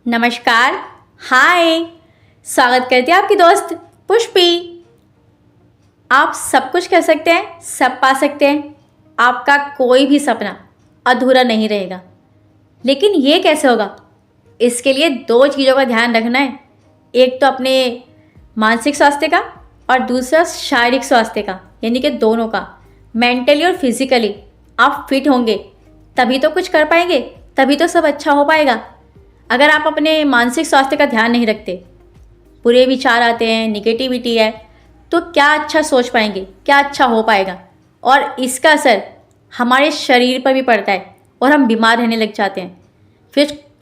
नमस्कार। हाय। स्वागत करते हैं आपकी दोस्त पुष्पी। आप सब कुछ कर सकते हैं, सब पा सकते हैं। आपका कोई भी सपना अधूरा नहीं रहेगा। लेकिन ये कैसे होगा? इसके लिए दो चीज़ों का ध्यान रखना है। एक तो अपने मानसिक स्वास्थ्य का और दूसरा शारीरिक स्वास्थ्य का, यानी कि दोनों का। मेंटली और फिजिकली आप फिट होंगे तभी तो कुछ कर पाएंगे, तभी तो सब अच्छा हो पाएगा। अगर आप अपने मानसिक स्वास्थ्य का ध्यान नहीं रखते, बुरे विचार आते हैं, निगेटिविटी है, तो क्या अच्छा सोच पाएंगे, क्या अच्छा हो पाएगा? और इसका असर हमारे शरीर पर भी पड़ता है और हम बीमार रहने लग जाते हैं।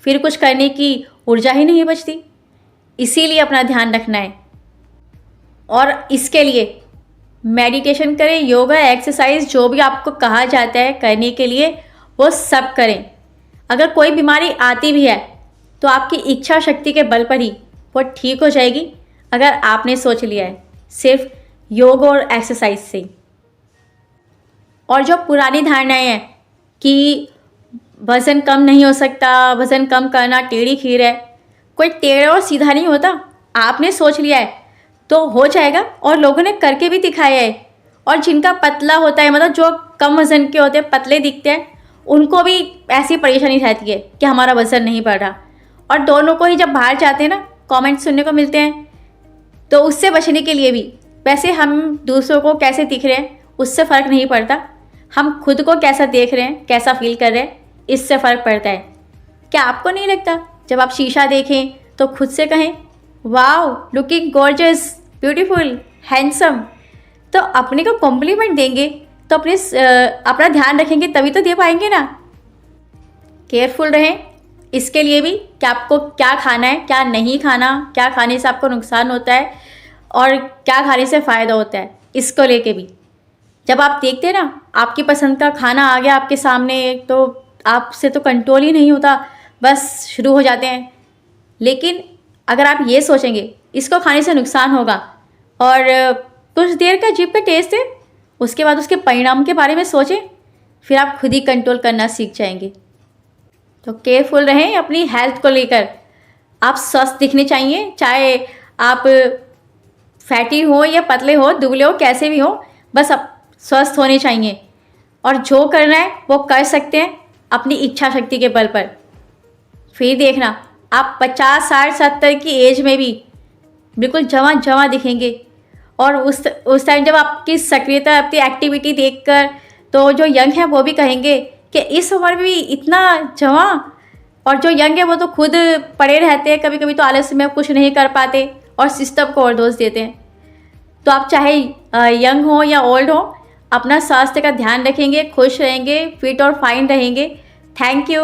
फिर कुछ करने की ऊर्जा ही नहीं बचती। इसीलिए अपना ध्यान रखना है और इसके लिए मेडिटेशन करें, योगा, एक्सरसाइज, जो भी आपको कहा जाता है करने के लिए वो सब करें। अगर कोई बीमारी आती भी है तो आपकी इच्छा शक्ति के बल पर ही वो ठीक हो जाएगी, अगर आपने सोच लिया है सिर्फ योग और एक्सरसाइज से। और जो पुरानी धारणाएं हैं कि वज़न कम नहीं हो सकता, वज़न कम करना टेढ़ी खीर है, कोई टेढ़ा और सीधा नहीं होता। आपने सोच लिया है तो हो जाएगा, और लोगों ने करके भी दिखाया है। और जिनका पतला होता है, मतलब जो कम वज़न के होते हैं, पतले दिखते हैं, उनको भी ऐसी परेशानी रहती है कि हमारा वज़न नहीं बढ़ रहा। और दोनों को ही जब बाहर जाते हैं ना, कमेंट सुनने को मिलते हैं, तो उससे बचने के लिए भी, वैसे हम दूसरों को कैसे दिख रहे हैं उससे फ़र्क नहीं पड़ता, हम खुद को कैसा देख रहे हैं, कैसा फील कर रहे हैं, इससे फ़र्क पड़ता है। क्या आपको नहीं लगता जब आप शीशा देखें तो खुद से कहें wow, looking gorgeous, beautiful, handsome? तो अपने को कॉम्प्लीमेंट देंगे तो अपना ध्यान रखेंगे तभी तो दे पाएंगे ना। केयरफुल रहें इसके लिए भी कि आपको क्या खाना है, क्या नहीं खाना, क्या खाने से आपको नुकसान होता है और क्या खाने से फ़ायदा होता है, इसको लेके भी। जब आप देखते हैं ना आपकी पसंद का खाना आ गया आपके सामने, तो आपसे तो कंट्रोल ही नहीं होता, बस शुरू हो जाते हैं। लेकिन अगर आप ये सोचेंगे इसको खाने से नुकसान होगा और कुछ देर का जीभ का टेस्ट है, उसके बाद उसके परिणाम के बारे में सोचें, फिर आप खुद ही कंट्रोल करना सीख जाएंगे। तो केयरफुल रहें अपनी हेल्थ को लेकर। आप स्वस्थ दिखने चाहिए, चाहे आप फैटी हो या पतले हो, दुबले हो, कैसे भी हो, बस आप स्वस्थ होने चाहिए। और जो करना है वो कर सकते हैं अपनी इच्छा शक्ति के बल पर। फिर देखना आप 50, 60, 70 की एज में भी बिल्कुल जवां जवां दिखेंगे। और उस टाइम जब आपकी सक्रियता, आपकी एक्टिविटी देखकर तो जो यंग है वो भी कहेंगे कि इस उम्र में भी इतना जवां। और जो यंग है वो तो खुद पड़े रहते हैं, कभी कभी तो आलस में कुछ नहीं कर पाते और सिस्टम को और दोष देते हैं। तो आप चाहे यंग हो या ओल्ड हो, अपना स्वास्थ्य का ध्यान रखेंगे, खुश रहेंगे, फिट और फाइन रहेंगे। Thank you.